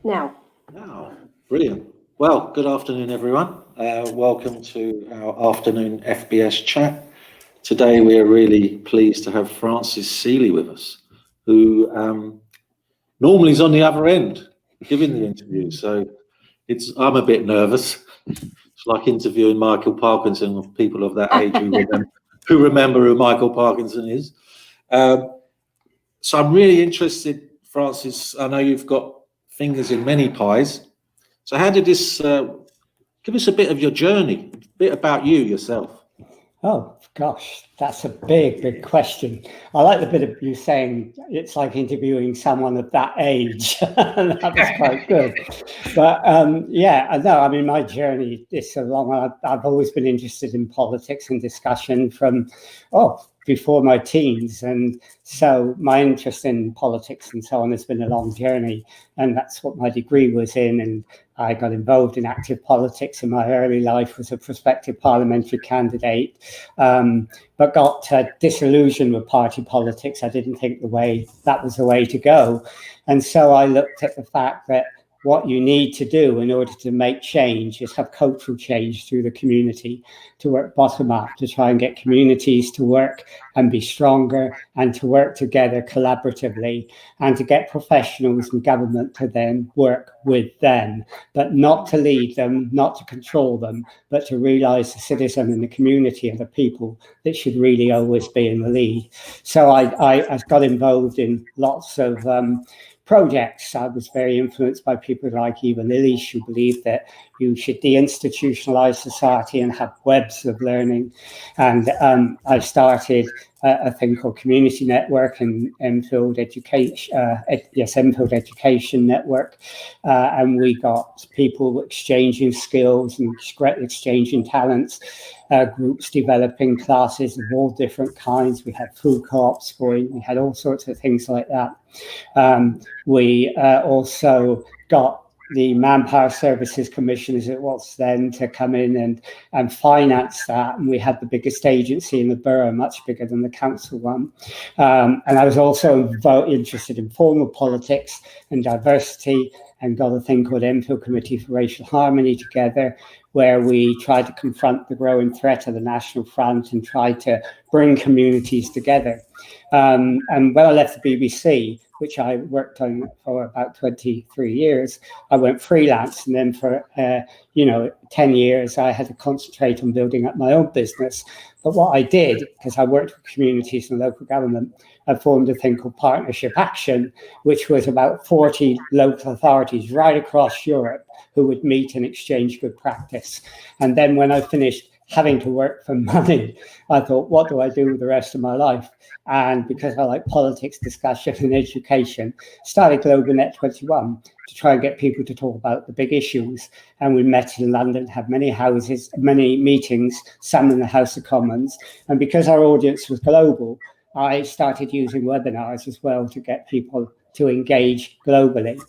Now. Now, brilliant. Well, good afternoon, everyone. Welcome to our afternoon FBS chat. Today, we are really pleased to have Francis Sealey with us, who normally is on the other end giving the interview. So I'm a bit nervous. It's like interviewing Michael Parkinson or people of that age who remember who Michael Parkinson is. So I'm really interested, Francis. I know you've got fingers in many pies. So how did this, give us a bit of your journey, a bit about you yourself. Oh, gosh, that's a big question. I like the bit of you saying it's like interviewing someone of that age. That was quite good. But no, I mean, my journey is so long. I've always been interested in politics and discussion from, before my teens. And so my interest in politics and so on has been a long journey. And that's what my degree was in. And I got involved in active politics in my early life as a prospective parliamentary candidate, but got disillusioned with party politics. I didn't think that was the way to go. And so I looked at the fact that what you need to do in order to make change is have cultural change through the community, to work bottom up, to try and get communities to work and be stronger and to work together collaboratively, and to get professionals and government to then work with them, but not to lead them, not to control them, but to realize the citizen and the community are the people that should really always be in the lead. So I got involved in lots of projects. I was very influenced by people like Eva Lillish, who believed that you should deinstitutionalize society and have webs of learning. And I started a thing called Community Network and Enfield Education, Enfield Education Network. And we got people exchanging skills and exchanging talents, groups developing classes of all different kinds. We had food co-ops going, we had all sorts of things like that. We also got the Manpower Services Commission, as it was then, to come in and finance that. And we had the biggest agency in the borough, much bigger than the council one. And I was also very interested in formal politics and diversity, and got a thing called Enfield Committee for Racial Harmony together, where we tried to confront the growing threat of the National Front and tried to bring communities together. And when I left the BBC, which I worked on for about 23 years, I went freelance. And then for 10 years, I had to concentrate on building up my own business. But what I did, because I worked with communities and local government, I formed a thing called Partnership Action, which was about 40 local authorities right across Europe who would meet and exchange good practice. And then when I finished having to work for money, I thought, what do I do with the rest of my life? And because I like politics, discussion and education, started GlobalNet 21 to try and get people to talk about the big issues. And we met in London, had many meetings, some in the House of Commons. And because our audience was global, I started using webinars as well to get people to engage globally.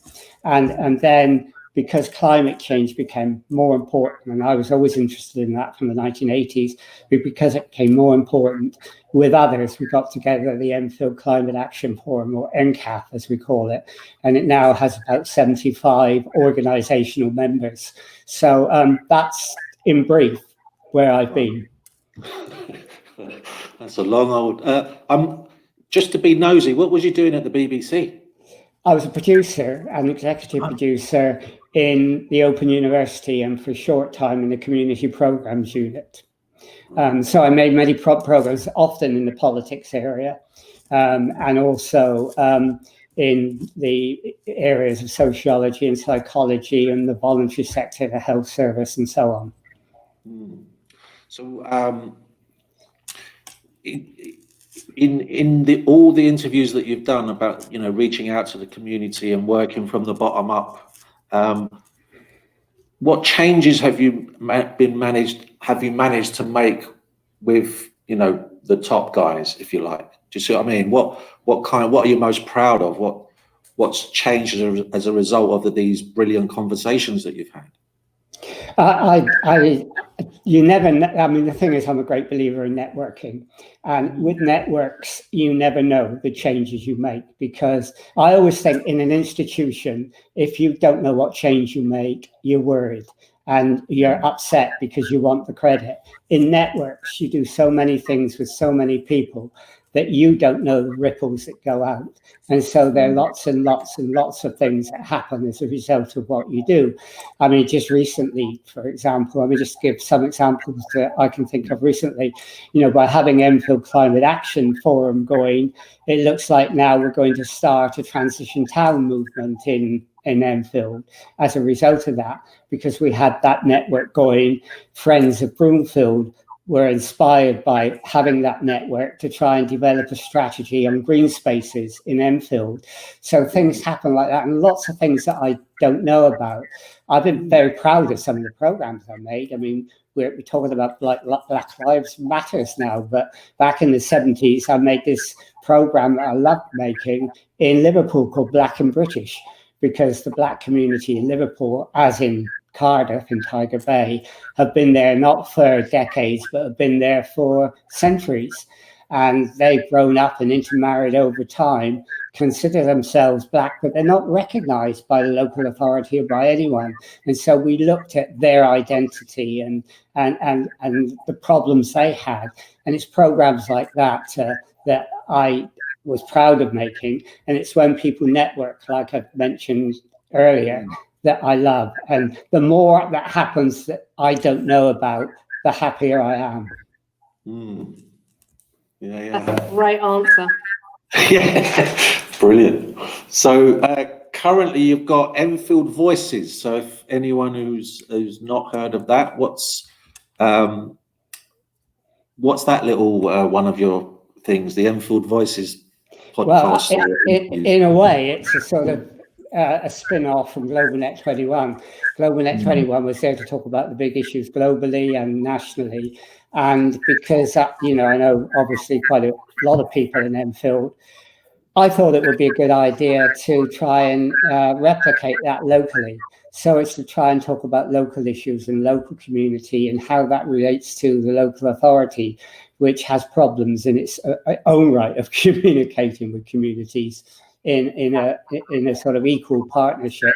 And then because climate change became more important, and I was always interested in that from the 1980s, but because it became more important with others, we got together the Enfield Climate Action Forum, or NCAF as we call it, and it now has about 75 organizational members. So that's in brief where I've been. That's a long old, just to be nosy, what was you doing at the BBC? I was a producer, an executive producer in the Open University, and for a short time in the Community Programs Unit. So I made many programs, often in the politics area, and also in the areas of sociology and psychology and the voluntary sector, the health service, and so on. So in all the interviews that you've done about reaching out to the community and working from the bottom up, what changes have you managed to make with the top guys, if you like? Do you see what I mean? What are you most proud of? What's changed as a result of these brilliant conversations that you've had? You never know. I mean, the thing is, I'm a great believer in networking, and with networks, you never know the changes you make, because I always think in an institution, if you don't know what change you make, you're worried and you're upset because you want the credit. In networks, you do so many things with so many people that you don't know the ripples that go out. And so there are lots and lots and lots of things that happen as a result of what you do. I mean, just recently, for example, let me just give some examples that I can think of recently. You know, by having Enfield Climate Action Forum going, it looks like now we're going to start a transition town movement in Enfield as a result of that, because we had that network going. Friends of Broomfield were inspired by having that network to try and develop a strategy on green spaces in Enfield. So things happen like that, and lots of things that I don't know about. I've been very proud of some of the programs I made. I mean, we're talking about like Black Lives Matters now, but back in the 70s, I made this program that I loved making in Liverpool called Black and British, because the Black community in Liverpool, as in Cardiff in Tiger Bay, have been there not for decades, but have been there for centuries. And they've grown up and intermarried over time, consider themselves Black, but they're not recognized by the local authority or by anyone. And so we looked at their identity and the problems they had. And it's programs like that that I was proud of making. And it's when people network, like I've mentioned earlier, that I love. And the more that happens that I don't know about, the happier I am. Yeah. That's a great answer. Yeah, brilliant. So currently you've got Enfield Voices. So if anyone who's not heard of that, what's that little one of your things, the Enfield Voices podcast? Well, in a way, it's a sort of a spin-off from GlobalNet 21. GlobalNet 21 was there to talk about the big issues globally and nationally. And because, you know, I know obviously quite a lot of people in Enfield, I thought it would be a good idea to try and replicate that locally. So it's to try and talk about local issues and local community and how that relates to the local authority, which has problems in its own right of communicating with communities in a sort of equal partnership.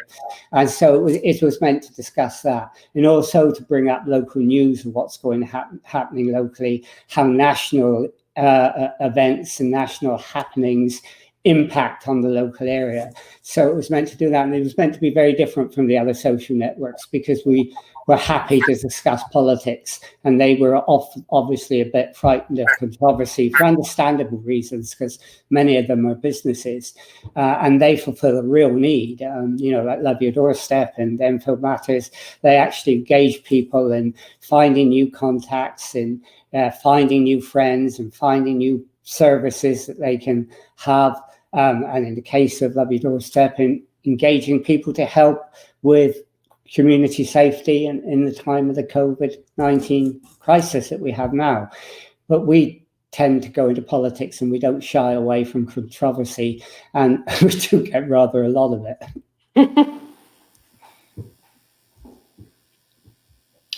And so it was meant to discuss that, and also to bring up local news of what's going to happening locally, how national events and national happenings impact on the local area. So it was meant to do that, and it was meant to be very different from the other social networks, because we were happy to discuss politics, and they were obviously a bit frightened of controversy for understandable reasons, because many of them are businesses, and they fulfill a real need. You know, like Love Your Doorstep and Enfield Matters, they actually engage people in finding new contacts and finding new friends and finding new services that they can have. And in the case of Love Your Doorstep, in engaging people to help with community safety and in the time of the COVID-19 crisis that we have now. But we tend to go into politics and we don't shy away from controversy, and we do get rather a lot of it.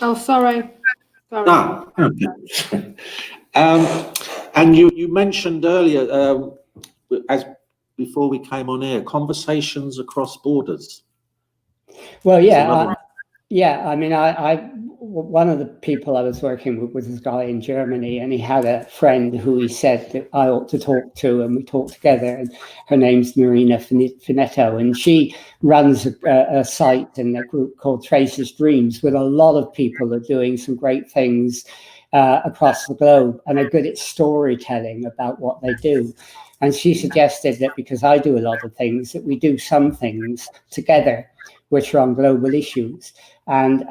Oh, sorry. No. Okay. And you mentioned earlier, as before we came on air, conversations across borders. Well, yeah, I mean, one of the people I was working with was this guy in Germany, and he had a friend who he said that I ought to talk to, and we talked together. And her name's Marina Finetto, and she runs a site and a group called Traces Dreams, with a lot of people are doing some great things across the globe and are good at storytelling about what they do. And she suggested that because I do a lot of things, that we do some things together which are on global issues. And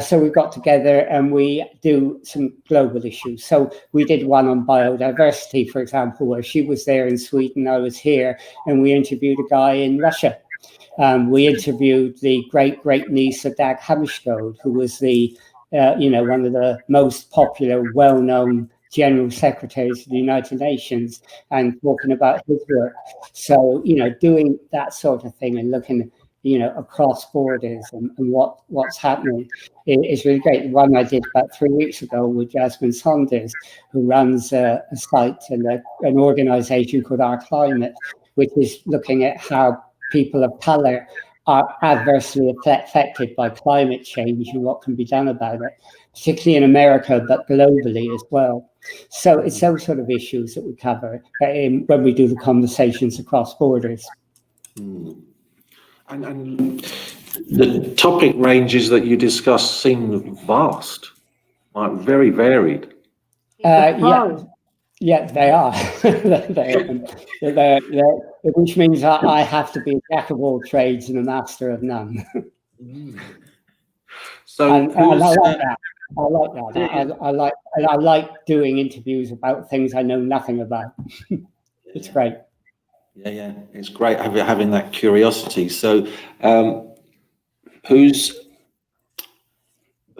so we got together and we do some global issues. So we did one on biodiversity, for example, where she was there in Sweden, I was here, and we interviewed a guy in Russia. We interviewed the great niece of Dag Hammarskjöld, who was the one of the most popular, well-known General Secretaries of the United Nations, and talking about his work. So, you know, doing that sort of thing and looking across borders and what's happening is really great. The one I did about 3 weeks ago with Jasmine Saunders, who runs a site and an organization called Our Climate, which is looking at how people of color are adversely affected by climate change and what can be done about it, particularly in America, but globally as well. So it's those sort of issues that we cover when we do the conversations across borders. And the topic ranges that you discuss seem vast, like very varied. Yeah, they are. Which means I have to be a jack of all trades and a master of none. So and I like that. I like doing interviews about things I know nothing about. It's great. Yeah, it's great having that curiosity. So, who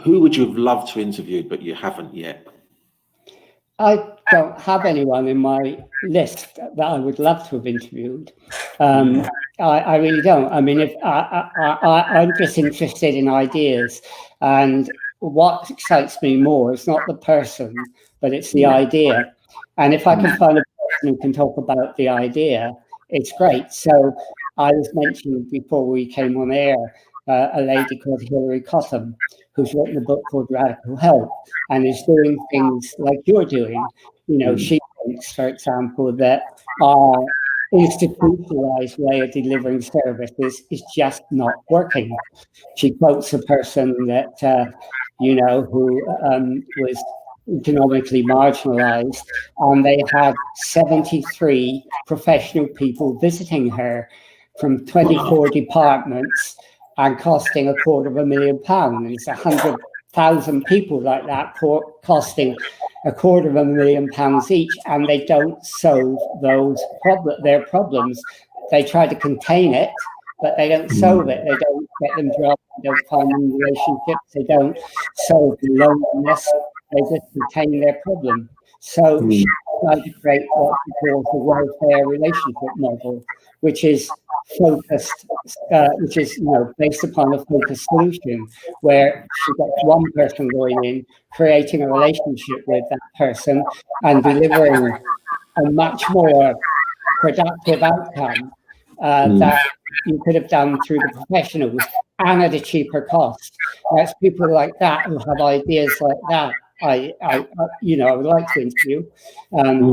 would you have loved to interview, but you haven't yet? I don't have anyone in my list that I would love to have interviewed. I really don't. I mean, if I'm just interested in ideas, and what excites me more is not the person, but it's the idea. And if I can find a person who can talk about the idea, it's great. So I was mentioning before we came on air, a lady called Hilary Cottam, who's written a book called Radical Help and is doing things like you're doing. She thinks, for example, that our institutionalized way of delivering services is just not working. She quotes a person that, who was economically marginalized, and they had 73 professional people visiting her from 24 departments and costing £250,000. And it's 100,000 people like that costing £250,000 each, and they don't solve their problems. They try to contain it, but they don't solve it. They don't get them jobs. They don't find new relationships. They don't solve the loneliness. They just contain their problem. So she tried to create what she calls the welfare relationship model, which is focused, based upon a focused solution, where she gets one person going in, creating a relationship with that person, and delivering a much more productive outcome that you could have done through the professionals and at a cheaper cost. It's people like that who have ideas like that I would like to interview.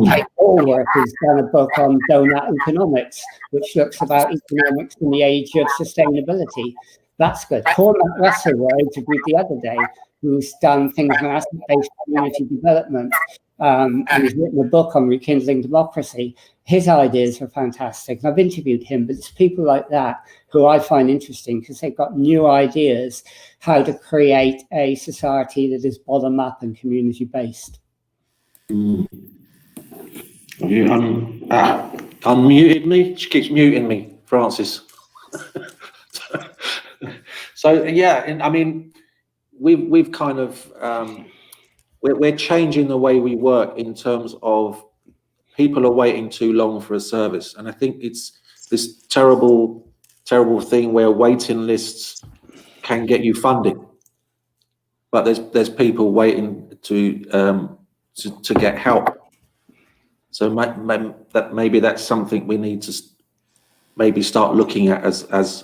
Kate Allworth has done a book on donut economics, which looks about economics in the age of sustainability. That's good. Cormac Russell, who I interviewed the other day, who's done things on asset-based community development, and he's written a book on rekindling democracy. His ideas are fantastic. And I've interviewed him, but it's people like that who I find interesting because they've got new ideas how to create a society that is bottom-up and community-based. You unmuted me? She keeps muting me, Francis. So, yeah, I mean, we've kind of... We're changing the way we work in terms of people are waiting too long for a service. And I think it's this terrible thing where waiting lists can get you funding. But there's people waiting to get help. So maybe that's something we need to maybe start looking at as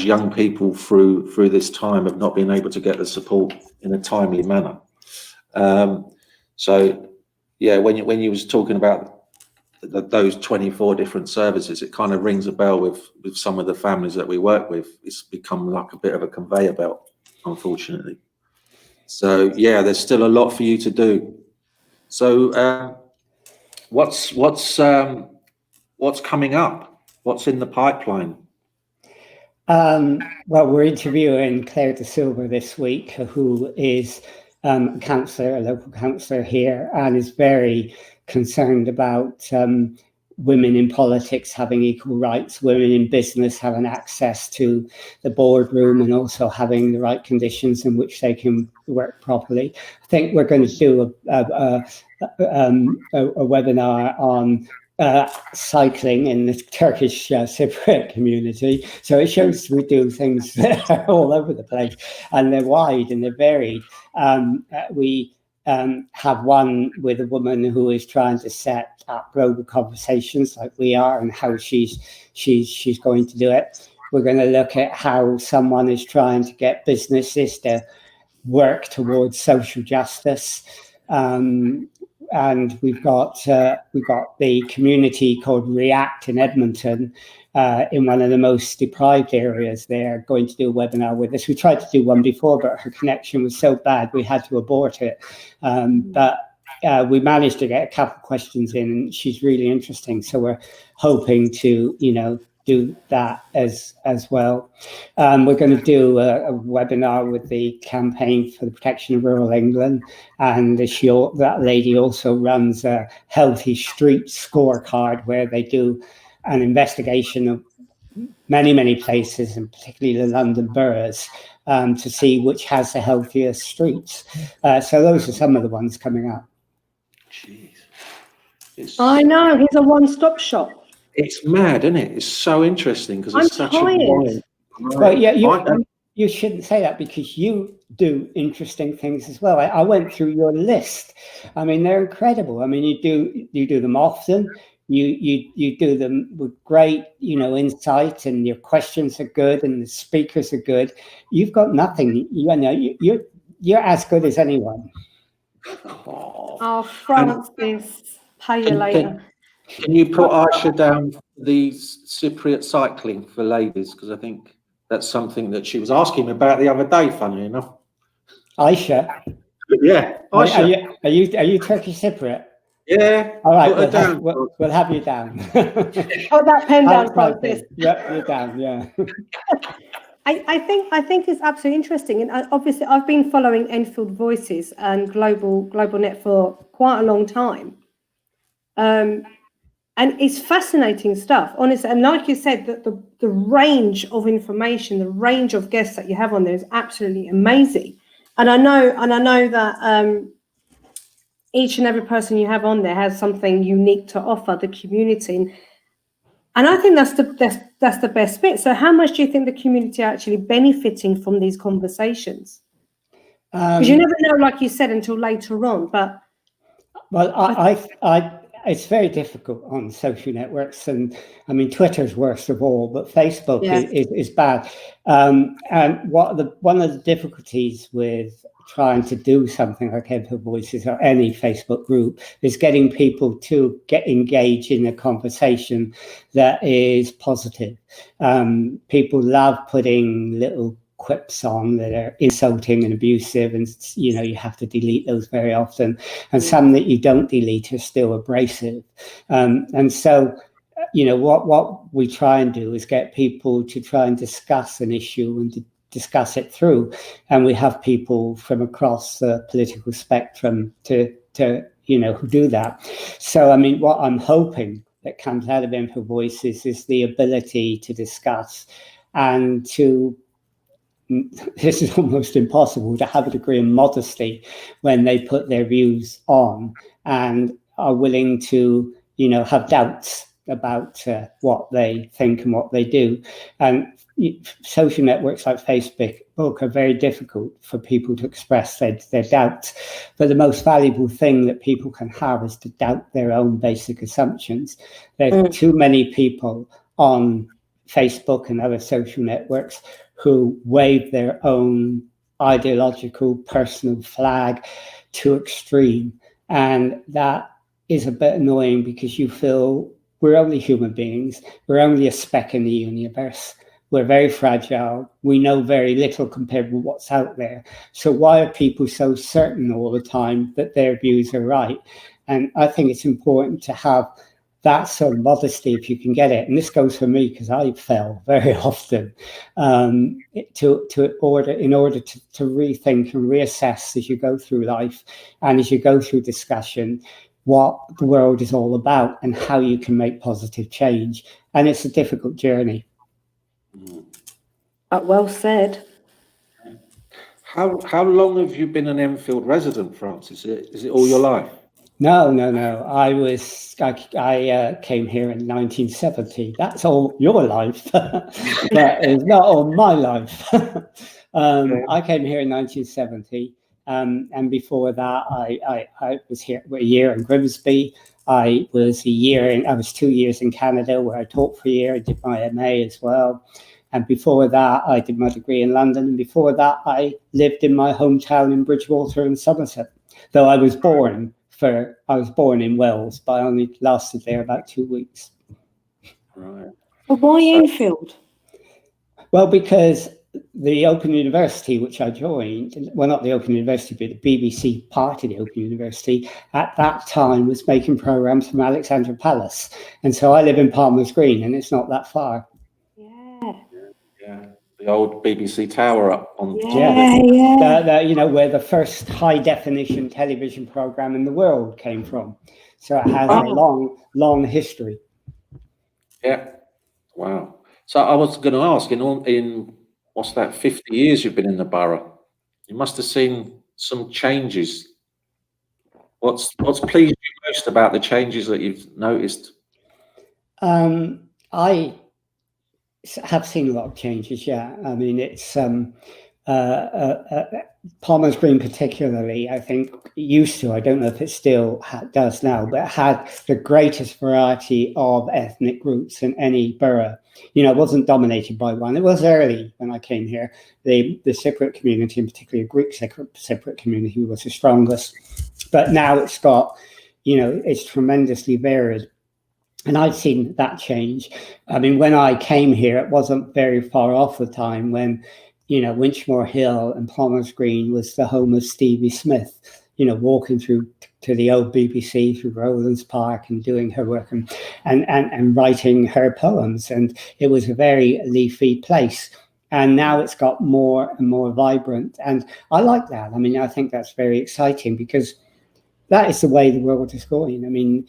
young people through this time of not being able to get the support in a timely manner. So yeah, when you was talking about those 24 different services, it kind of rings a bell with some of the families that we work with. It's become like a bit of a conveyor belt, unfortunately. So yeah, there's still a lot for you to do. So what's coming up? What's in the pipeline? Well, we're interviewing Claire De Silva this week, who is a local councillor here, and is very concerned about women in politics having equal rights, women in business having access to the boardroom, and also having the right conditions in which they can work properly. I think we're going to do a webinar on cycling in the Turkish Cypriot community. So it shows we do things that are all over the place, and they're wide and they're varied. We have one with a woman who is trying to set up global conversations like we are, and how she's going to do it. We're going to look at how someone is trying to get businesses to work towards social justice. And we've got the community called React in Edmonton, in one of the most deprived areas. They're going to do a webinar with us. We tried to do one before, but her connection was so bad we had to abort it. But we managed to get a couple of questions in, and she's really interesting. So we're hoping to, do that as well. We're going to do a webinar with the Campaign for the Protection of Rural England, and that lady also runs a Healthy Street scorecard where they do an investigation of many places, and particularly the London boroughs, to see which has the healthiest streets. So those are some of the ones coming up. Jeez. I know, he's a one-stop shop. It's mad, isn't it? It's so interesting because it's such tired. a wide. Well, yeah, you shouldn't say that, because you do interesting things as well. I went through your list. I mean, they're incredible. I mean, you do them often. You do them with great, insight, and your questions are good, and the speakers are good. You've got nothing. You're as good as anyone. Oh, Francis, pay you later. Can you put Aisha down for the Cypriot cycling for ladies? Because I think that's something that she was asking me about the other day, funnily enough. Aisha? Yeah, Aisha. Are you Turkish Cypriot? Yeah. All right, we'll have you down. Put that pen down, Francis. Yeah, you're down, yeah. I think it's absolutely interesting, and obviously I've been following Enfield Voices and Global Net for quite a long time. And it's fascinating stuff, honestly. And like you said, the range of information, the range of guests that you have on there is absolutely amazing. And I know that each and every person you have on there has something unique to offer the community. And I think that's the best bit. So how much do you think the community are actually benefiting from these conversations? Because you never know, like you said, until later on. But it's very difficult on social networks, and I mean Twitter's worst of all, but Facebook is bad. And one of the difficulties with trying to do something like Enfield Voices or any Facebook group is getting people to get engaged in a conversation that is positive. People love putting little quips on that are insulting and abusive, and you have to delete those very often, and some that you don't delete are still abrasive, and so what we try and do is get people to try and discuss an issue and to discuss it through, and we have people from across the political spectrum to who do that. So I mean, what I'm hoping that comes out of Enfield Voices is the ability to discuss and to, this is almost impossible, to have a degree of modesty when they put their views on and are willing to, have doubts about what they think and what they do. And social networks like Facebook are very difficult for people to express their doubts. But the most valuable thing that people can have is to doubt their own basic assumptions. There are too many people on Facebook and other social networks who wave their own ideological personal flag to extreme. And that is a bit annoying, because you feel we're only human beings. We're only a speck in the universe. We're very fragile. We know very little compared with what's out there. So why are people so certain all the time that their views are right? And I think it's important to have that sort of modesty, if you can get it. And this goes for me, because I fail very often, in order to rethink and reassess as you go through life and as you go through discussion what the world is all about and how you can make positive change. And it's a difficult journey. Well said. How long have you been an Enfield resident, Francis? Is it all your life? No. I came here in 1970. That's all your life, but it's not all my life. I came here in 1970, and before that, I was here a year in Grimsby. I was 2 years in Canada, where I taught for a year. I did my MA as well. And before that, I did my degree in London. And before that, I lived in my hometown in Bridgewater in Somerset. Though I was born in Wales, but I only lasted there about 2 weeks. Right. But why Enfield? Well, because the Open University, which I joined, well, not the Open University, but the BBC part of the Open University, at that time was making programs from Alexandra Palace. And so I live in Palmer's Green, and it's not that far. Yeah. The old BBC tower up on where the first high definition television program in the world came from. So it has a long history. Yeah. Wow. So I was going to ask, in what's that, 50 years you've been in the borough, you must have seen some changes. What's pleased you most about the changes that you've noticed? I have seen a lot of changes. Yeah, I mean, it's Palmer's Green particularly, I think, used to, I don't know if it still does now, but it had the greatest variety of ethnic groups in any borough. You know, it wasn't dominated by one. It was early when I came here. The Cypriot community, and particularly a Greek Cypriot community, was the strongest. But now it's got, it's tremendously varied. And I've seen that change. I mean, when I came here, it wasn't very far off the time when, Winchmore Hill and Palmer's Green was the home of Stevie Smith, walking through to the old BBC through Rowlands Park and doing her work and writing her poems. And it was a very leafy place. And now it's got more and more vibrant. And I like that. I mean, I think that's very exciting because that is the way the world is going. I mean,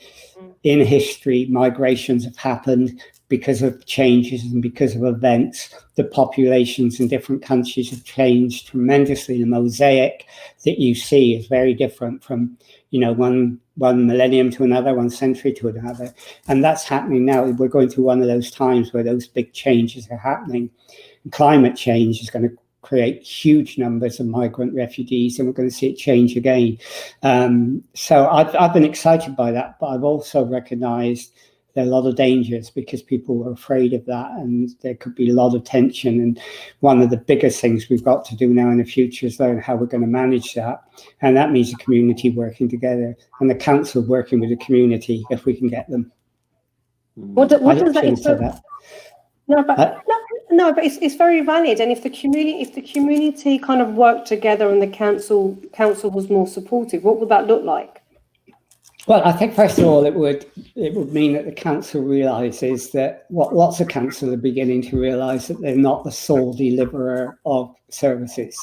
in history, migrations have happened because of changes and because of events. The populations in different countries have changed tremendously. The mosaic that you see is very different from, one millennium to another, 1 century to another. And that's happening now. We're going through one of those times where those big changes are happening. Climate change is going to create huge numbers of migrant refugees, and we're going to see it change again. So I've been excited by that, but I've also recognized there are a lot of dangers because people are afraid of that, and there could be a lot of tension. And one of the biggest things we've got to do now in the future is learn how we're going to manage that. And that means the community working together and the council working with the community if we can get them. What does that? No, but it's very valid. And if the community kind of worked together and the council was more supportive, what would that look like? Well, I think first of all, it would mean that the council realises that what lots of councils are beginning to realise that they're not the sole deliverer of services.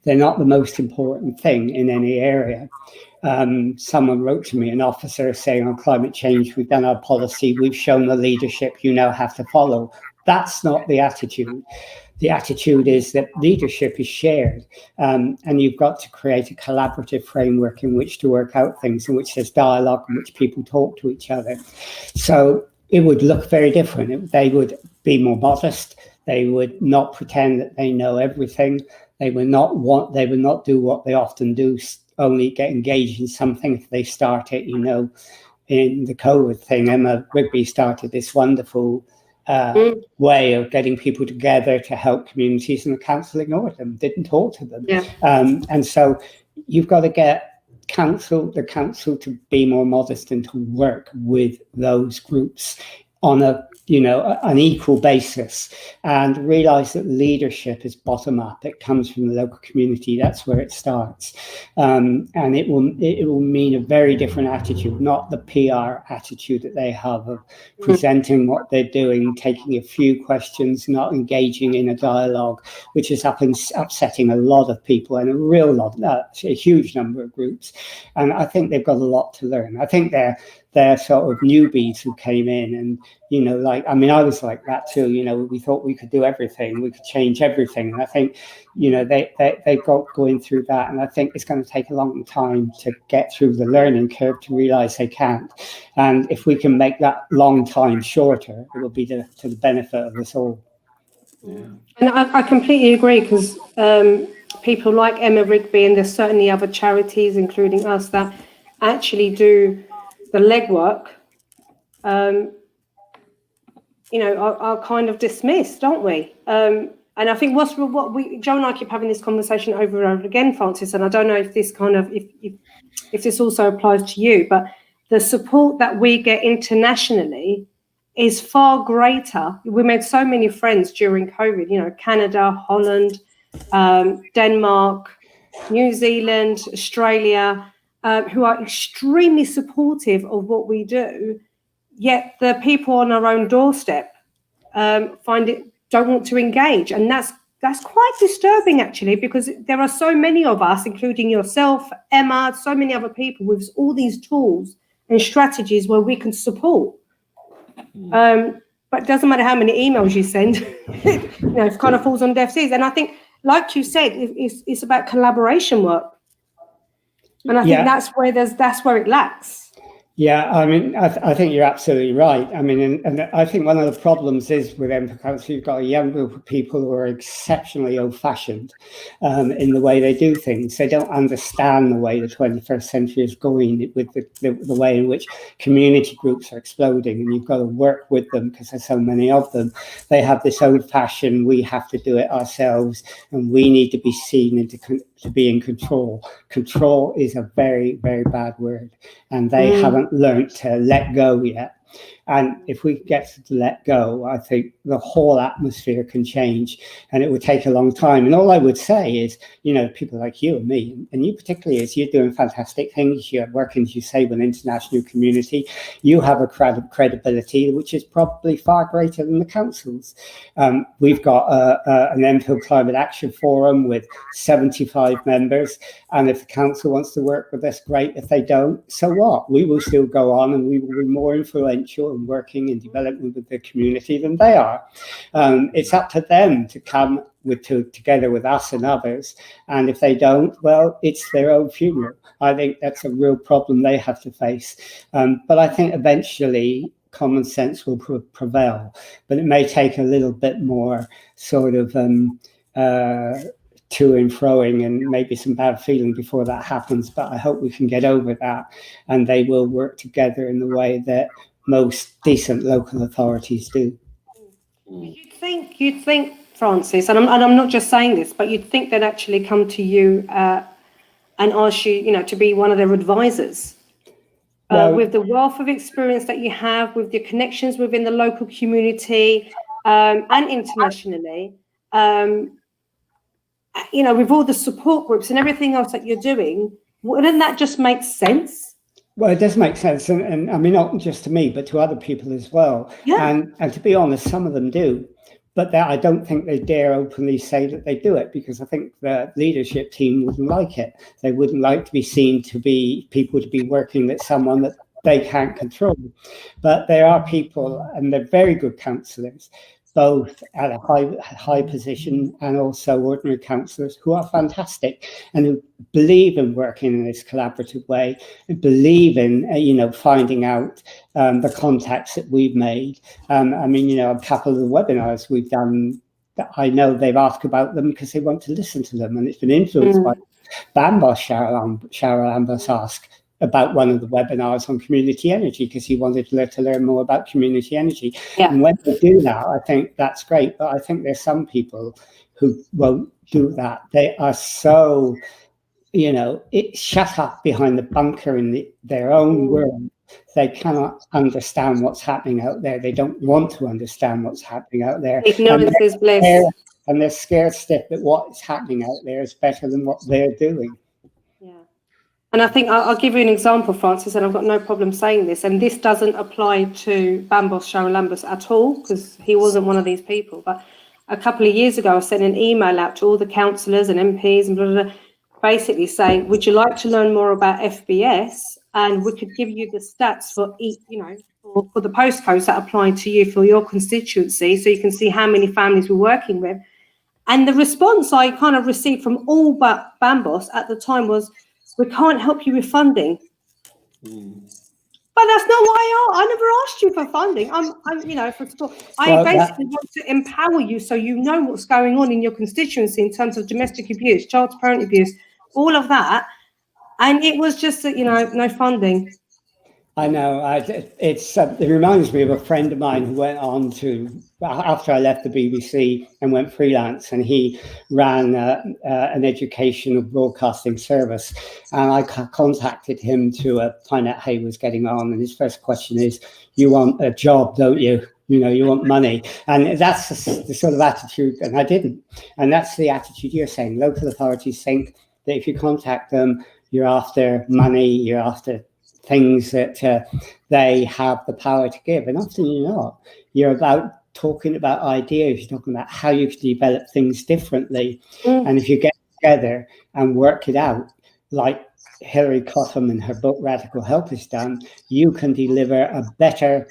They're not the most important thing in any area. Someone wrote to me, an officer, saying on climate change, we've done our policy, we've shown the leadership, you now have to follow. That's not the attitude. The attitude is that leadership is shared, and you've got to create a collaborative framework in which to work out things, in which there's dialogue, in which people talk to each other. So it would look very different. They would be more modest. They would not pretend that they know everything. They would not do what they often do, only get engaged in something if they start it. In the COVID thing, Emma Rigby started this wonderful way of getting people together to help communities, and the council ignored them, didn't talk to them. Yeah. And so you've got to get the council to be more modest and to work with those groups on an equal basis, and realize that leadership is bottom up. It comes from the local community. That's where it starts. And it will mean a very different attitude, not the PR attitude that they have of presenting what they're doing, taking a few questions, not engaging in a dialogue, which is upsetting a lot of people and a huge number of groups. And I think they've got a lot to learn. I think they're sort of newbies who came in, and I was like that too. We thought we could do everything, we could change everything, and I think they've got going through that, and I think it's going to take a long time to get through the learning curve to realize they can't. And if we can make that long time shorter, it will be to the benefit of us all. Yeah. And I completely agree, because people like Emma Rigby, and there's certainly other charities, including us, that actually do the legwork, are kind of dismissed, aren't we? And I think Joe and I keep having this conversation over and over again, Francis, and I don't know if this if this also applies to you, but the support that we get internationally is far greater. We made so many friends during COVID, Canada, Holland, Denmark, New Zealand, Australia, who are extremely supportive of what we do, yet the people on our own doorstep don't want to engage. And that's quite disturbing, actually, because there are so many of us, including yourself, Emma, so many other people with all these tools and strategies where we can support. But it doesn't matter how many emails you send, it kind of falls on deaf ears. And I think, like you said, it's about collaboration work. And I think that's where it lacks. Yeah, I mean, I think you're absolutely right. I mean, and I think one of the problems is with Empire Council, you've got a young group of people who are exceptionally old-fashioned in the way they do things. They don't understand the way the 21st century is going, with the way in which community groups are exploding, and you've got to work with them because there's so many of them. They have this old-fashioned, we have to do it ourselves, and we need to be seen and to be in control. Control is a very, very bad word, and they haven't learned to let go yet. And if we get to let go, I think the whole atmosphere can change, and it would take a long time. And all I would say is, people like you and me, and you particularly, is you're doing fantastic things. You're working, as you say, with an international community. You have a credibility which is probably far greater than the councils. We've got an Enfield Climate Action Forum with 75 members, and if the council wants to work with us, great. If they don't, so what? We will still go on, and we will be more influential and working in development with the community than they are. It's up to them to come together with us and others, and if they don't, well, it's their own funeral. I think that's a real problem they have to face. But I think eventually common sense will prevail, but it may take a little bit more sort of to and froing and maybe some bad feeling before that happens. But I hope we can get over that, and they will work together in the way that most decent local authorities do. You'd think, Francis, and I'm not just saying this, but you'd think they'd actually come to you and ask you, to be one of their advisors. With the wealth of experience that you have, with your connections within the local community and internationally, with all the support groups and everything else that you're doing, wouldn't that just make sense? Well, it does make sense, and I mean, not just to me, but to other people as well. Yeah. And to be honest, some of them do, but I don't think they dare openly say that they do it, because I think the leadership team wouldn't like it. They wouldn't like to be seen to be people to be working with someone that they can't control. But there are people, and they're very good councillors, both at a high position and also ordinary councillors, who are fantastic and who believe in working in this collaborative way, and believe in finding out the contacts that we've made. I mean, a couple of the webinars we've done, I know they've asked about them because they want to listen to them, and it's been influenced by Bambos Sharal ask about one of the webinars on community energy, because he wanted to learn more about community energy. Yeah. And when they do that, I think that's great. But I think there's some people who won't do that. They are so, shut up behind the bunker in their own world. They cannot understand what's happening out there. They don't want to understand what's happening out there. Ignorance is bliss. And they're scared stiff that what's happening out there is better than what they're doing. And I think I'll give you an example, Francis, and I've got no problem saying this, and this doesn't apply to Bambos Sharal at all, because he wasn't one of these people. But a couple of years ago, I sent an email out to all the councillors and MPs and blah, blah, blah, basically saying, would you like to learn more about FBS? and we could give you the stats for each, for the postcodes that apply to you for your constituency, so you can see how many families we're working with. And the response I kind of received from all but Bambos at the time was, we can't help you with funding. But that's not why I never asked you for funding. For support. I basically want to empower you so you know what's going on in your constituency in terms of domestic abuse, child to parent abuse, all of that. And it was just that, no funding. I know. It reminds me of a friend of mine who went on to, after I left the BBC and went freelance, and he ran an educational broadcasting service. And I contacted him to find out how he was getting on. And his first question is, you want a job, don't you? You want money. And that's the sort of attitude, and I didn't. And that's the attitude you're saying. Local authorities think that if you contact them, you're after money, you're after things that they have the power to give, and often you're not. You're about talking about ideas, you're talking about how you can develop things differently. And if you get together and work it out, like Hilary Cottam and her book Radical Help has done, you can deliver a better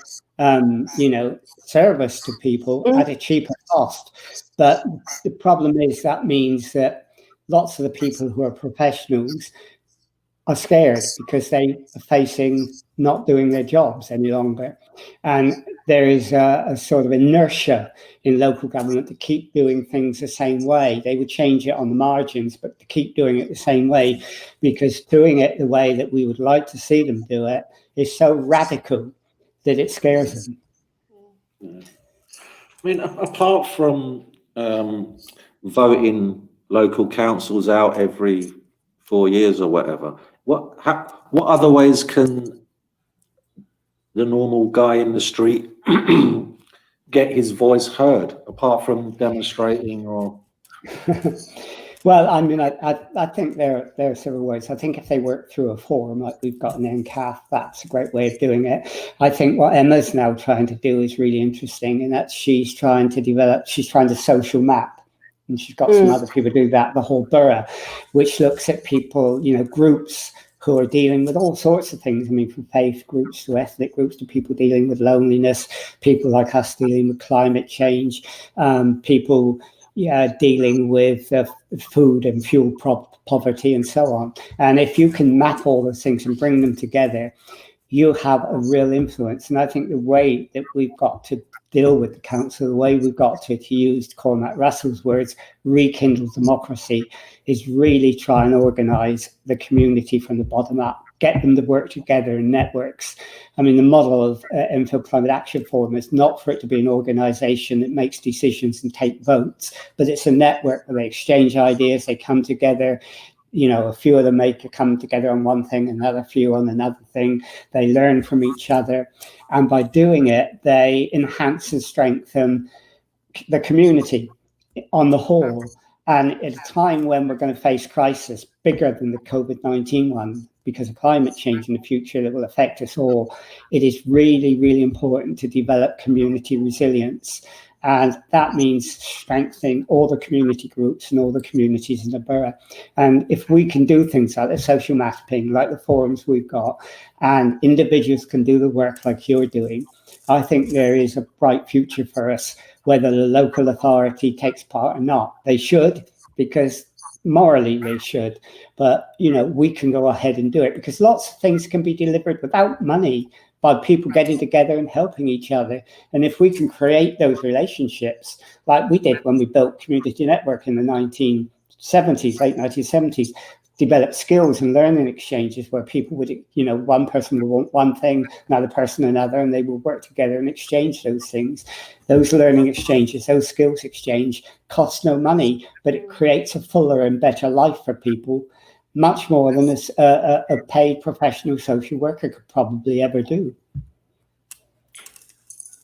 service to people at a cheaper cost. But the problem is that means that lots of the people who are professionals are scared because they are facing not doing their jobs any longer. And there is a sort of inertia in local government to keep doing things the same way. They would change it on the margins, but to keep doing it the same way, because doing it the way that we would like to see them do it is so radical that it scares them. I mean, apart from voting local councils out every 4 years or whatever, what other ways can the normal guy in the street get his voice heard apart from demonstrating or? Well, I mean, I think there are several ways. I think if they work through a forum like we've got in NCAF, that's a great way of doing it. I think what Emma's now trying to do is really interesting, and that she's trying to social map. And she's got some other people do that, the whole borough, which looks at people, groups who are dealing with all sorts of things. I mean, from faith groups to ethnic groups to people dealing with loneliness, people like us dealing with climate change, people dealing with food and fuel poverty and so on. And if you can map all those things and bring them together, you have a real influence. And I think the way that we've got to deal with the council, the way we've got to use Cormac Russell's words, rekindle democracy, is really try and organise the community from the bottom up, get them to work together in networks. I mean, the model of Enfield Climate Action Forum is not for it to be an organisation that makes decisions and take votes, but it's a network where they exchange ideas, they come together. A few of them come together on one thing, another few on another thing. They learn from each other. And by doing it, they enhance and strengthen the community on the whole. And at a time when we're going to face crisis bigger than the COVID-19 one, because of climate change in the future that will affect us all, it is really, really important to develop community resilience. And that means strengthening all the community groups and all the communities in the borough. And if we can do things like the social mapping, like the forums we've got, and individuals can do the work like you're doing, I think there is a bright future for us, whether the local authority takes part or not. They should, because morally they should. But, we can go ahead and do it, because lots of things can be delivered without money, by people getting together and helping each other. And if we can create those relationships, like we did when we built Community Network in the 1970s, late 1970s, develop skills and learning exchanges where people would, one person would want one thing, another person another, and they will work together and exchange those things. Those learning exchanges, those skills exchange cost no money, but it creates a fuller and better life for people, much more than a paid professional social worker could probably ever do.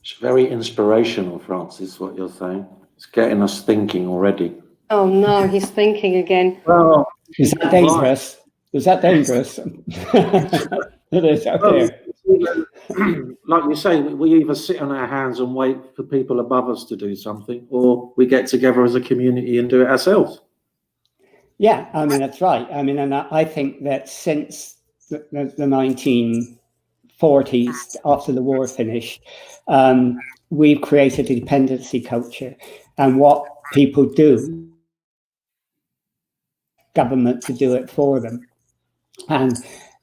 It's very inspirational, Francis, what you're saying. It's getting us thinking already. Oh no, he's thinking again. Well, is that dangerous? Is that dangerous? It is out there. Like you say, we either sit on our hands and wait for people above us to do something, or we get together as a community and do it ourselves. Yeah, I mean, that's right. I mean, and I think that since the 1940s, after the war finished, we've created a dependency culture. And what people do, government to do it for them. And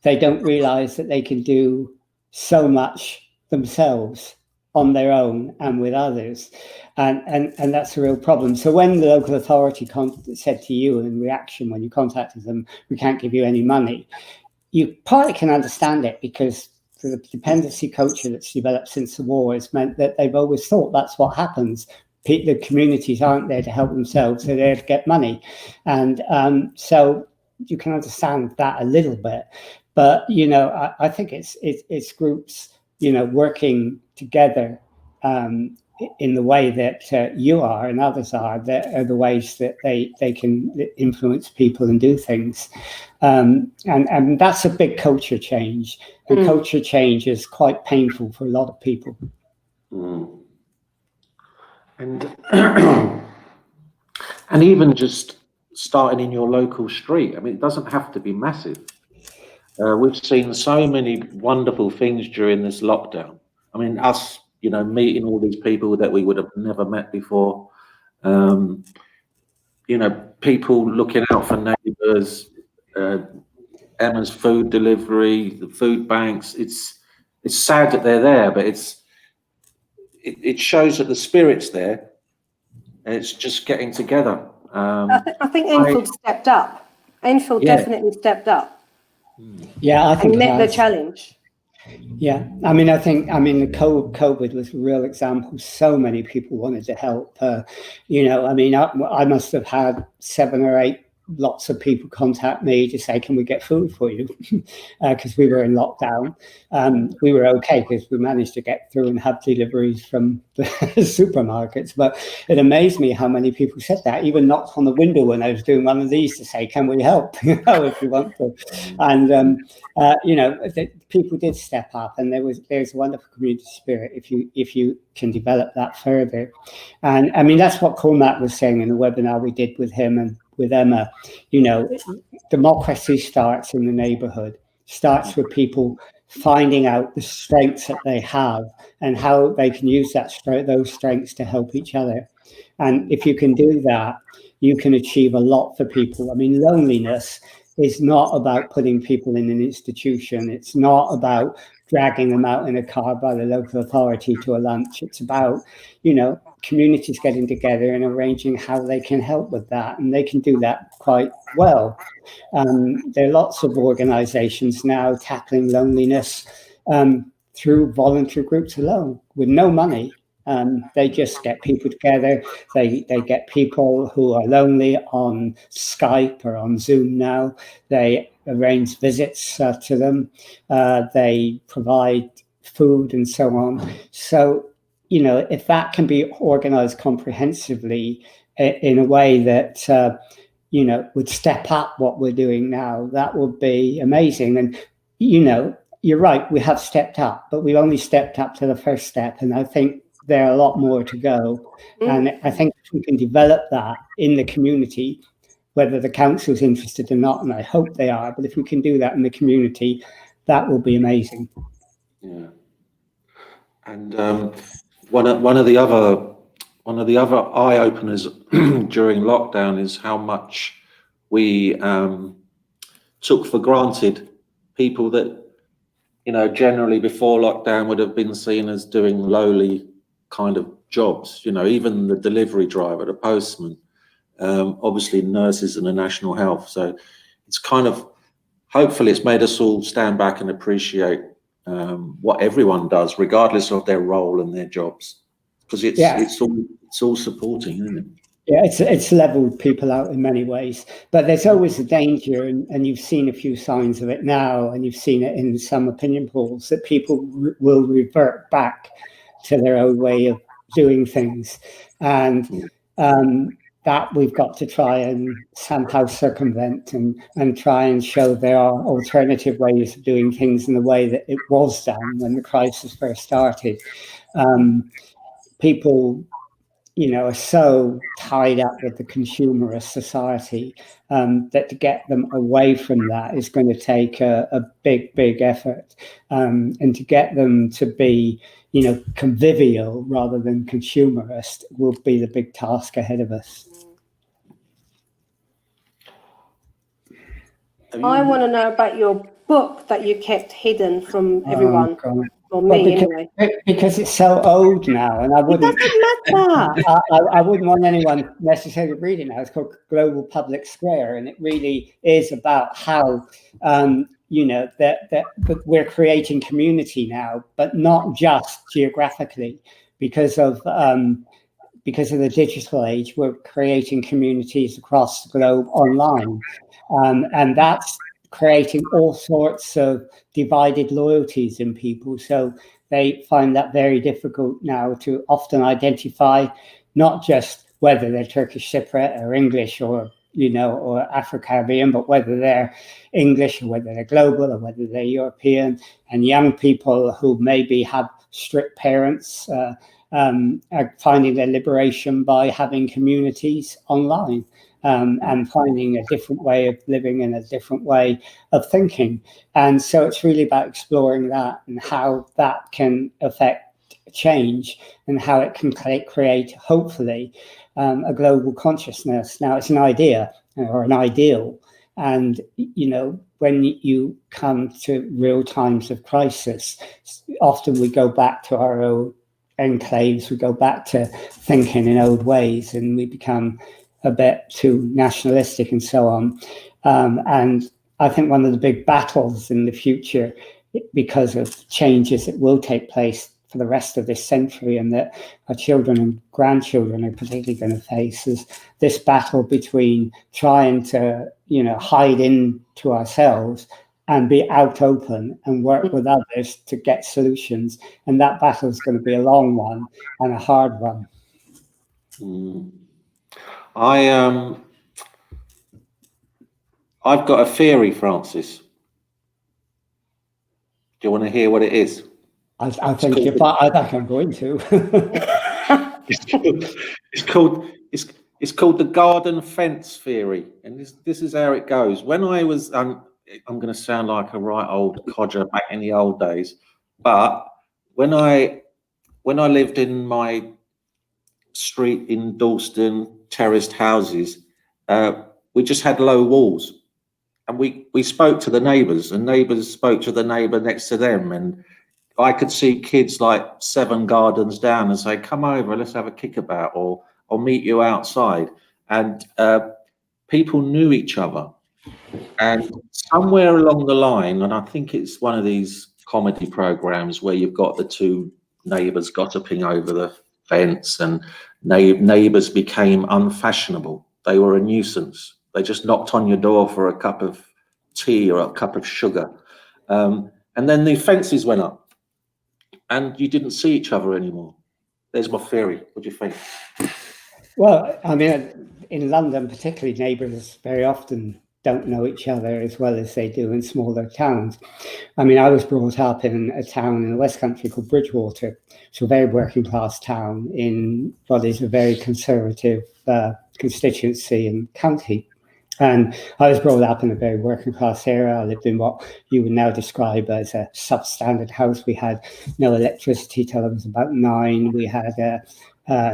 they don't realize that they can do so much themselves on their own and with others. And that's a real problem. So when the local authority said to you in reaction, when you contacted them, we can't give you any money, you partly can understand it, because the dependency culture that's developed since the war has meant that they've always thought that's what happens. The communities aren't there to help themselves, they're there to get money. And so you can understand that a little bit. But, you know, I think it's groups, you know, working together in the way that you are and others are, that are the ways that they can influence people and do things. And that's a big culture change. And culture change is quite painful for a lot of people. Mm. And and even just starting in your local street, I mean, it doesn't have to be massive. We've seen so many wonderful things during this lockdown. I mean, us, you know, meeting all these people that we would have never met before. You know, people looking out for neighbours, Emma's food delivery, the food banks. It's sad that they're there, but it shows that the spirit's there, and it's just getting together. I think Enfield stepped up. Enfield definitely stepped up. Yeah, I think and met the challenge. Yeah, I mean, the COVID was a real example. So many people wanted to help. You know, I mean, I must have had 7 or 8 lots of people contact me to say, can we get food for you? Because we were in lockdown. We were okay because we managed to get through and have deliveries from the supermarkets. But it amazed me how many people said that, even knocked on the window when I was doing one of these to say, can we help? You know, if you want to. And, you know, people did step up, and there's a wonderful community spirit if you can develop that further. And I mean, that's what Cormac was saying in the webinar we did with him and with Emma. You know, democracy starts in the neighborhood, starts with people finding out the strengths that they have and how they can use those strengths to help each other. And if you can do that, you can achieve a lot for people. I mean, loneliness is not about putting people in an institution. It's not about dragging them out in a car by the local authority to a lunch. It's about, you know, communities getting together and arranging how they can help with that. And they can do that quite well. There are lots of organizations now tackling loneliness through voluntary groups alone with no money. They just get people together. They get people who are lonely on Skype or on Zoom now. They arrange visits to them. They provide food and so on. So, you know, if that can be organized comprehensively in a way that, you know, would step up what we're doing now, that would be amazing. And, you know, you're right, we have stepped up, but we've only stepped up to the first step. And I think there are a lot more to go. And I think if we can develop that in the community, whether the council's interested or not, and I hope they are, but if we can do that in the community, that will be amazing. Yeah. And one of the other eye openers during lockdown is how much we took for granted people that, you know, generally before lockdown would have been seen as doing lowly kind of jobs. You know, even the delivery driver, the postman, obviously nurses and the National Health. So it's kind of, hopefully it's made us all stand back and appreciate what everyone does, regardless of their role and their jobs, because it's all supporting, isn't it? Yeah, it's leveled people out in many ways, but there's always a danger, and you've seen a few signs of it now, and you've seen it in some opinion polls, that people will revert back to their own way of doing things, and that we've got to try and somehow circumvent and try and show there are alternative ways of doing things in the way that it was done when the crisis first started. People, you know, are so tied up with the consumerist society, that to get them away from that is going to take a big effort, and to get them to be, convivial rather than consumerist will be the big task ahead of us. I want to know about your book that you kept hidden from everyone, or me anyway. Because it's so old now, and I wouldn't. It doesn't matter. I wouldn't want anyone necessarily to read it now. It's called Global Public Square, and it really is about how that we're creating community now, but not just geographically, because of the digital age. We're creating communities across the globe online. And that's creating all sorts of divided loyalties in people. So they find that very difficult now to often identify not just whether they're Turkish Cypriot or English or Afro-Caribbean, but whether they're English or whether they're global or whether they're European. And young people who maybe have strict parents are finding their liberation by having communities online. And finding a different way of living and a different way of thinking. And so it's really about exploring that and how that can affect change and how it can create, hopefully, a global consciousness. Now, it's an idea or an ideal. And, when you come to real times of crisis, often we go back to our own enclaves, we go back to thinking in old ways, and we become a bit too nationalistic and so on. And I think one of the big battles in the future, because of changes that will take place for the rest of this century and that our children and grandchildren are particularly going to face, is this battle between trying to, hide into ourselves and be out open and work with others to get solutions. And that battle is going to be a long one and a hard one. I've got a theory, Francis. Do you want to hear what it is? I think I'm going to. It's called the garden fence theory, and this is how it goes. When I was, I'm going to sound like a right old codger back in the old days, but when I lived in my street in Dalston, terraced houses, we just had low walls, and we spoke to the neighbours, and neighbours spoke to the neighbour next to them, and I could see kids like 7 gardens down and say, "Come over, let's have a kickabout," or "I'll meet you outside." And people knew each other. And somewhere along the line, and I think it's one of these comedy programs where you've got the 2 neighbours gossiping over the fence, and neighbours became unfashionable. They were a nuisance. They just knocked on your door for a cup of tea or a cup of sugar. And then the fences went up and you didn't see each other anymore. There's my theory. What do you think? Well, I mean, in London, particularly, neighbours very often don't know each other as well as they do in smaller towns. I mean, I was brought up in a town in the West Country called Bridgewater, so a very working class town in what is a very conservative constituency and county. And I was brought up in a very working class area. I lived in what you would now describe as a substandard house. We had no electricity till I was about 9. We had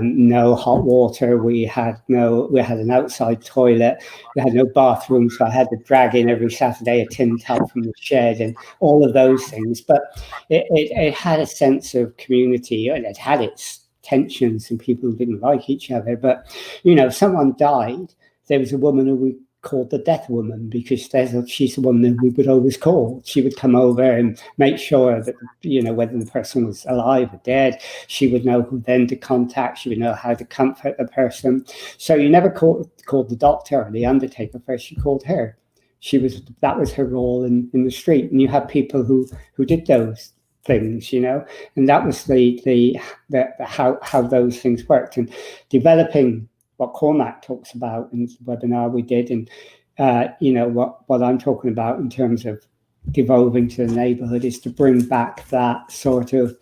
no hot water. We had an outside toilet. We had no bathroom, so I had to drag in every Saturday a tin tub from the shed and all of those things. But it had a sense of community, and it had its tensions and people who didn't like each other. But if someone died, there was a woman who we called the death woman, because she's the woman that we would always call. She would come over and make sure that whether the person was alive or dead. She would know who then to contact. She would know how to comfort the person. So you never called the doctor or the undertaker first. You called her. That was her role in the street. And you had people who did those things, and that was the how those things worked. And developing what Cormac talks about in the webinar we did, and what I'm talking about in terms of devolving to the neighbourhood, is to bring back that sort of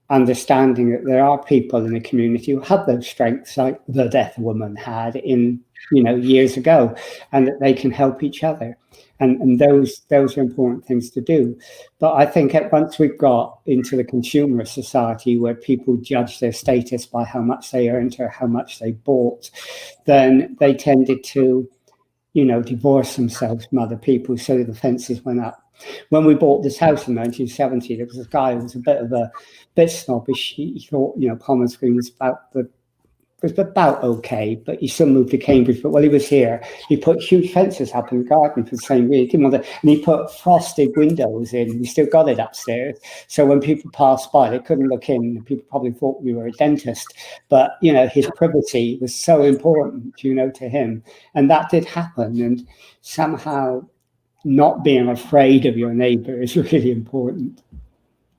understanding that there are people in the community who have those strengths, like the deaf woman had in years ago, and that they can help each other. And those are important things to do. But I think once we've got into the consumer society where people judge their status by how much they earned or how much they bought, then they tended to, divorce themselves from other people. So the fences went up. When we bought this house in 1970, there was a guy who was a bit snobbish. He thought, Palmer's Green was about okay, but he still moved to Cambridge. But while he was here, he put huge fences up in the garden for the same reason. And he put frosted windows in. We still got it upstairs. So when people passed by, they couldn't look in. People probably thought we were a dentist. But, his privacy was so important, to him. And that did happen. And somehow not being afraid of your neighbour is really important.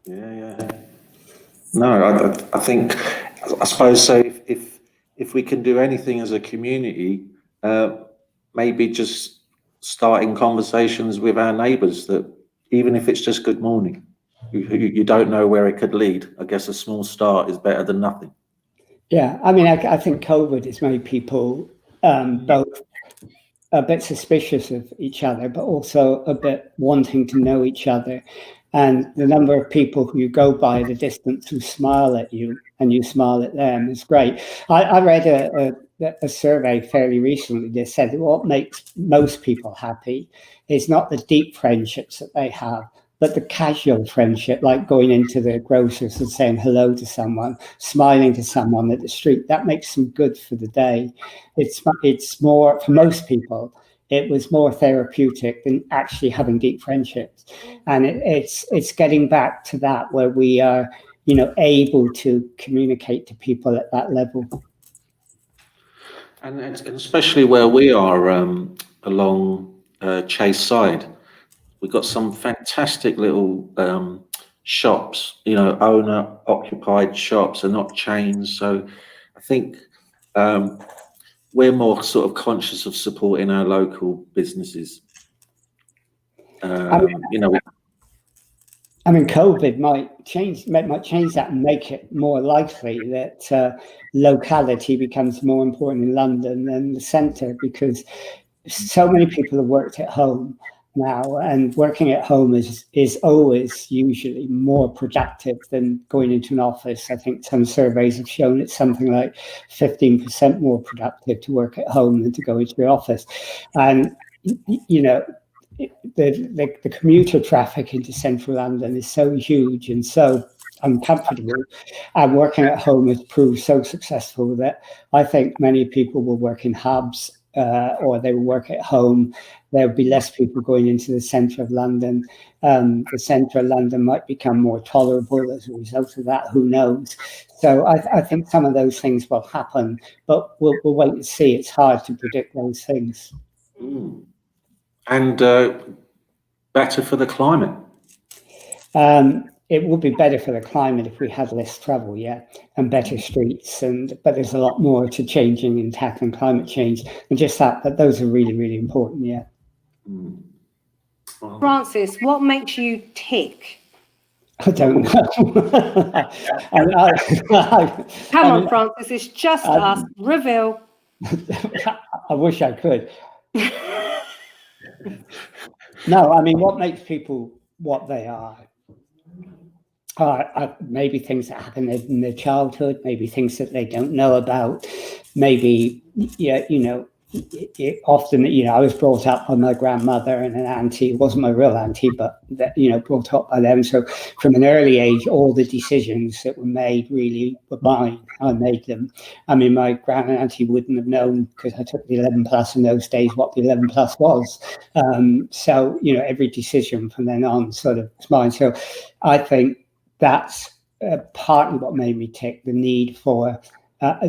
Yeah. No, I think, I suppose so. If we can do anything as a community, maybe just starting conversations with our neighbours, that even if it's just good morning, you don't know where it could lead. I guess a small start is better than nothing. Yeah, I mean, I think COVID has made people both a bit suspicious of each other, but also a bit wanting to know each other. And the number of people who you go by the distance who smile at you and you smile at them is great. I read a survey fairly recently that said that what makes most people happy is not the deep friendships that they have, but the casual friendship, like going into the grocer's and saying hello to someone, smiling to someone at the street. That makes them good for the day. It's more, for most people, it was more therapeutic than actually having deep friendships. And it's getting back to that where we are, able to communicate to people at that level. And especially where we are along Chase Side, we've got some fantastic little shops, owner occupied shops, and not chains. So I think we're more sort of conscious of supporting our local businesses. I mean, COVID might change that and make it more likely that locality becomes more important in London than the centre, because so many people have worked at home now, and working at home is always usually more productive than going into an office. I think some surveys have shown it's something like 15% more productive to work at home than to go into the office. And, the commuter traffic into central London is so huge and so uncomfortable, and working at home has proved so successful that I think many people will work in hubs or they will work at home. There will be less people going into the centre of London. The centre of London might become more tolerable as a result of that. Who knows? So I think some of those things will happen, but we'll wait and see. It's hard to predict those things. And better for the climate. It would be better for the climate if we had less travel, and better streets. But there's a lot more to changing and tackling climate change than just that. But those are really, really important, Francis, what makes you tick? I don't know. Come on, Francis, it's just us. Reveal. I wish I could. No, I mean, what makes people what they are? Maybe things that happen in their childhood, maybe things that they don't know about, maybe, often, I was brought up by my grandmother and an auntie. It wasn't my real auntie, but that, brought up by them. So from an early age, all the decisions that were made really were mine. I made them. I mean, my grand auntie wouldn't have known, because I took the 11 plus in those days, what the 11 plus was. So, every decision from then on sort of was mine. So I think that's partly what made me tick, the need for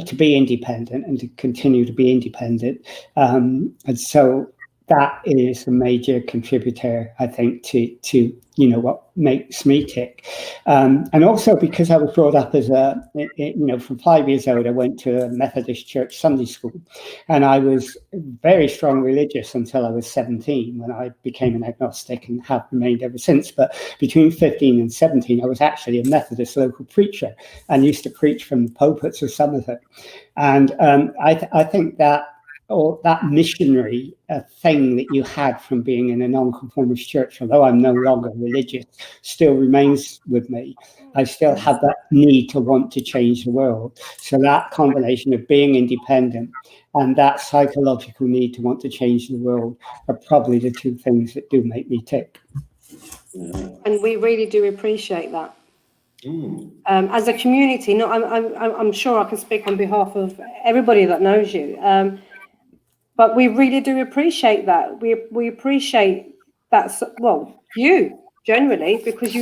to be independent and to continue to be independent. And so that is a major contributor, I think, to what makes me tick. And also because I was brought up as from 5 years old, I went to a Methodist church Sunday school, and I was very strong religious until I was 17, when I became an agnostic and have remained ever since. But between 15 and 17, I was actually a Methodist local preacher and used to preach from the pulpits of Somerset. And I think that, or that missionary thing that you had from being in a nonconformist church, although I'm no longer religious, still remains with me. I still have that need to want to change the world. So that combination of being independent and that psychological need to want to change the world are probably the two things that do make me tick. And we really do appreciate that. As a community, I'm sure I can speak on behalf of everybody that knows you. But we really do appreciate that. We appreciate that. Well, you generally, because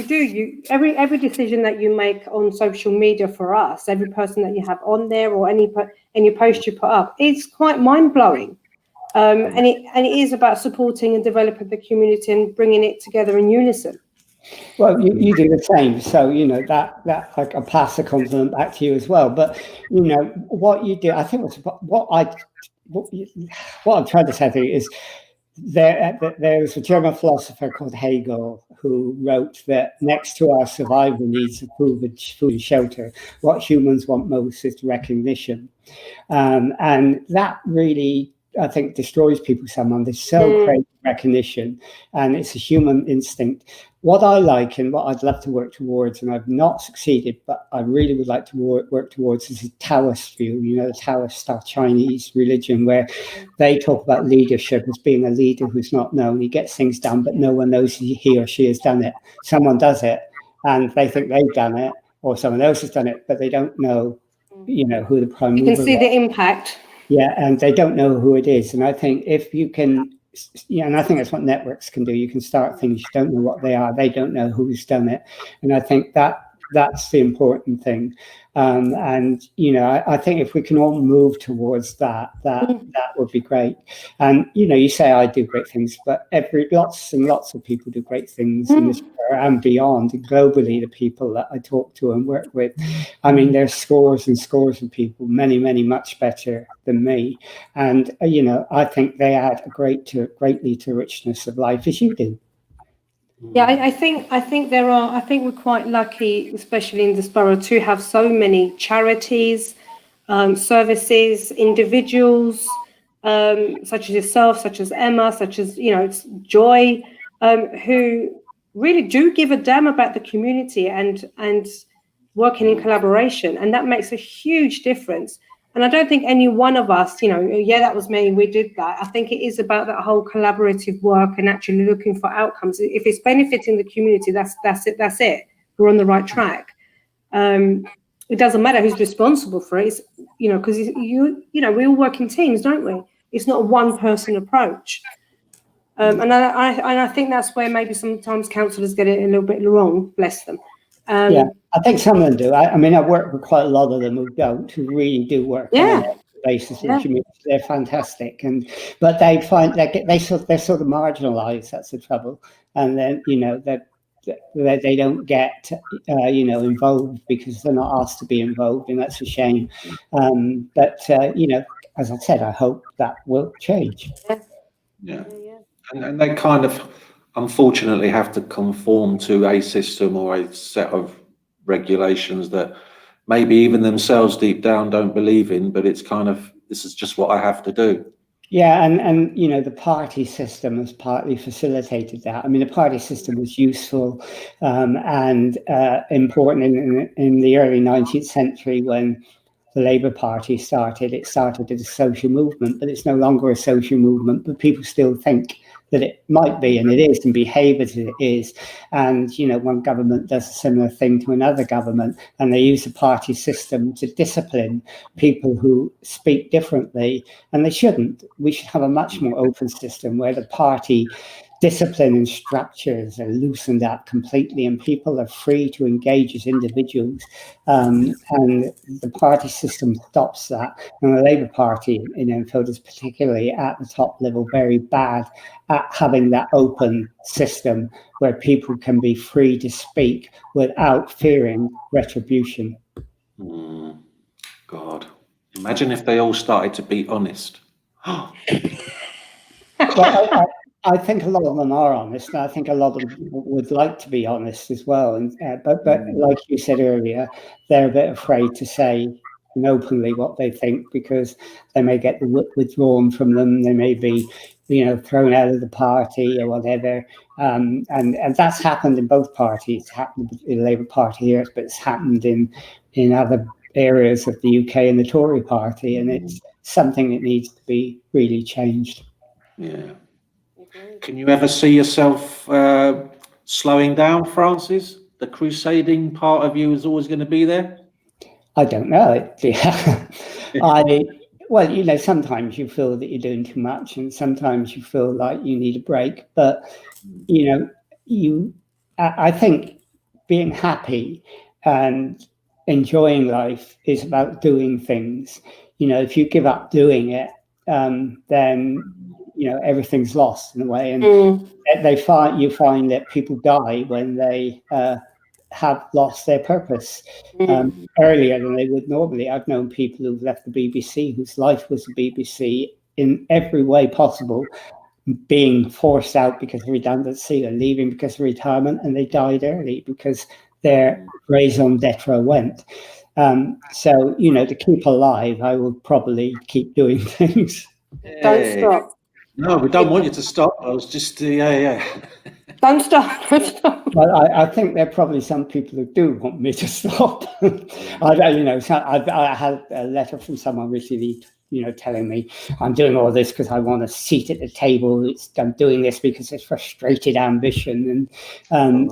every decision that you make on social media for us, every person that you have on there, or any post you put up, it's quite mind blowing. And it is about supporting and developing the community and bringing it together in unison. Well, you do the same, so that I'll pass the compliment back to you as well. But what you do, I think what I'm trying to say is there was a German philosopher called Hegel who wrote that next to our survival needs of food and shelter, what humans want most is recognition, and that really, I think, destroys people sometimes. They so crave recognition, and it's a human instinct. What I like and what I'd love to work towards, and I've not succeeded, but I really would like to work towards, is a Taoist view, the Taoist style Chinese religion, where they talk about leadership as being a leader who's not known. He gets things done, but no one knows he or she has done it. Someone does it, and they think they've done it, or someone else has done it, but they don't know, who the prime mover is. You can see the impact. Yeah, and they don't know who it is. And I think if you can, and I think that's what networks can do. You can start things, you don't know what they are, they don't know who's done it. And I think that's the important thing. And I think if we can all move towards that would be great. And you say I do great things, but lots and lots of people do great things in this and beyond. And globally, the people that I talk to and work with, I mean, there's scores and scores of people, many, many much better than me. And I think they add greatly to richness of life, as you do. Yeah, I think we're quite lucky, especially in this borough, to have so many charities, services, individuals, such as yourself, such as Emma, such as Joy, who really do give a damn about the community and working in collaboration, and that makes a huge difference. And I don't think any one of us, that was me, we did that. I think it is about that whole collaborative work and actually looking for outcomes. If it's benefiting the community, that's it. We're on the right track. It doesn't matter who's responsible for it. It's, because we all work in teams, don't we? It's not a one-person approach. And I think that's where maybe sometimes councillors get it a little bit wrong. Bless them. Yeah, I think some of them do. I mean, I've worked with quite a lot of them who really do work on a basis. They're fantastic, but they find they're sort of marginalised. That's the trouble, and then they don't get involved because they're not asked to be involved, and that's a shame. But as I said, I hope that will change. Yeah. And they kind of, unfortunately, have to conform to a system or a set of regulations that maybe even themselves deep down don't believe in, but it's kind of, this is just what I have to do. Yeah, and the party system has partly facilitated that. I mean, the party system was useful and important in the early 19th century when the Labour Party started. It started as a social movement, but it's no longer a social movement, but people still think that it might be, and it is, and behave as it is. And, one government does a similar thing to another government, and they use the party system to discipline people who speak differently, and they shouldn't. We should have a much more open system where the party discipline and structures are loosened up completely, and people are free to engage as individuals. And the party system stops that. And the Labour Party in Enfield is particularly at the top level very bad at having that open system where people can be free to speak without fearing retribution. God, imagine if they all started to be honest. Well, I think a lot of them are honest, and I think a lot of them would like to be honest as well. And but like you said earlier, they're a bit afraid to say openly what they think because they may get the whip withdrawn from them. They may be, thrown out of the party or whatever. And that's happened in both parties. It's happened in the Labour Party here, but it's happened in other areas of the UK and the Tory Party, and it's something that needs to be really changed. Yeah. Can you ever see yourself slowing down, Francis? The crusading part of you is always going to be there? I don't know. Sometimes you feel that you're doing too much, and sometimes you feel like you need a break. But, I think being happy and enjoying life is about doing things. If you give up doing it, then everything's lost in a way, and you find that people die when they have lost their purpose earlier than they would normally. I've known people who've left the BBC whose life was the BBC in every way possible, being forced out because of redundancy or leaving because of retirement, and they died early because their raison d'etre went. So to keep alive, I will probably keep doing things. Don't stop. No, we don't want you to stop. I was just, Don't stop. Well, I think there are probably some people who do want me to stop. I had a letter from someone recently, telling me I'm doing all this because I want a seat at the table. I'm doing this because it's frustrated ambition. And,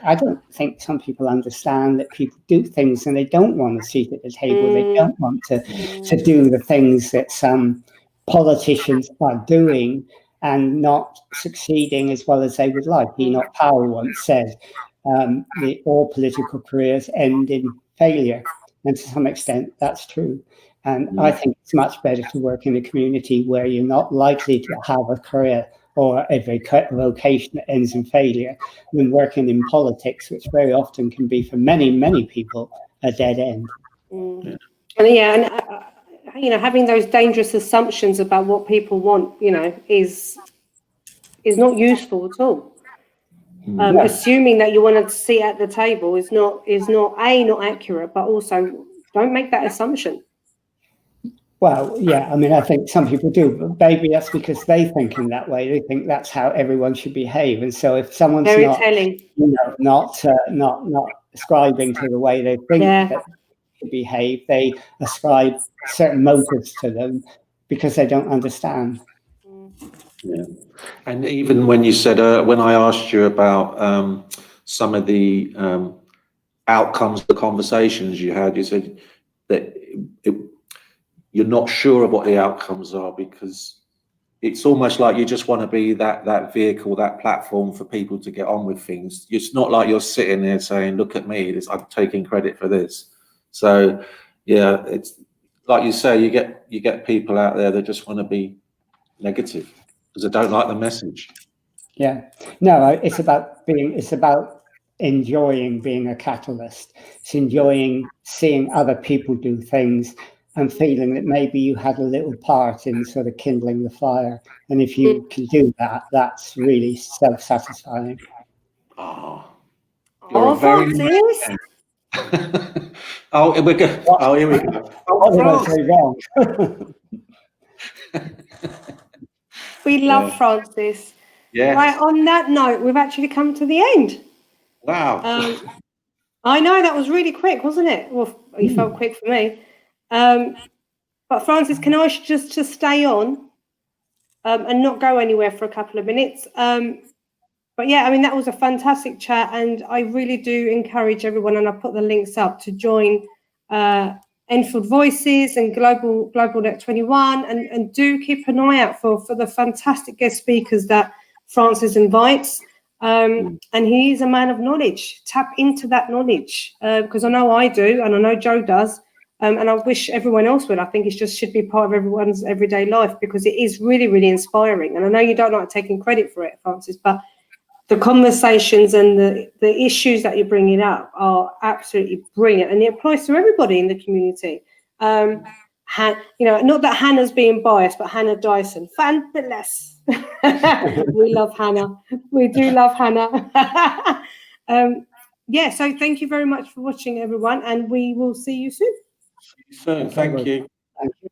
I don't think some people understand that people do things and they don't want a seat at the table. They don't want to do the things that some politicians are doing and not succeeding as well as they would like. Enoch Powell once said, all political careers end in failure. And to some extent, that's true. And I think it's much better to work in a community where you're not likely to have a career or a vocation that ends in failure than working in politics, which very often can be, for many, many people, a dead end. Having those dangerous assumptions about what people want, is not useful at all. Assuming that you want to sit at the table is not accurate, but also don't make that assumption. Well, yeah, I think some people do, but maybe that's because they think in that way. They think that's how everyone should behave, and so if someone's not ascribing to the way they think that they should behave, they ascribe certain motives to them because they don't understand. Yeah, and even when you said when I asked you about some of the outcomes of the conversations you had, you said that you're not sure of what the outcomes are because it's almost like you just want to be that vehicle, that platform for people to get on with things. It's not like you're sitting there saying, "Look at me, I'm taking credit for this." So, yeah, it's like you say, you get people out there that just want to be negative because they don't like the message. Yeah, no, it's about enjoying being a catalyst. It's enjoying seeing other people do things and feeling that maybe you had a little part in sort of kindling the fire. And if you can do that, that's really self-satisfying. Oh, you're a very nice man. Oh, here we go. What did I say wrong? We love Francis. Yeah. Right, on that note, we've actually come to the end. Wow. I know, that was really quick, wasn't it? Well, you felt quick for me. But Francis, can I just stay on and not go anywhere for a couple of minutes? But yeah, that was a fantastic chat, and I really do encourage everyone, and I put the links up, to join Enfield Voices and Global Net 21, and do keep an eye out for the fantastic guest speakers that Francis invites. And he is a man of knowledge. Tap into that knowledge, because I know I do, and I know Joe does, and I wish everyone else would. I think it just should be part of everyone's everyday life, because it is really, really inspiring. And I know you don't like taking credit for it, Francis, but the conversations and the issues that you're bringing up are absolutely brilliant, and it applies to everybody in the community. Not that Hannah's being biased, but Hannah Dyson, fabulous. We love Hannah. We do love Hannah. So thank you very much for watching, everyone, and we will see you soon. Thank you. Thank you.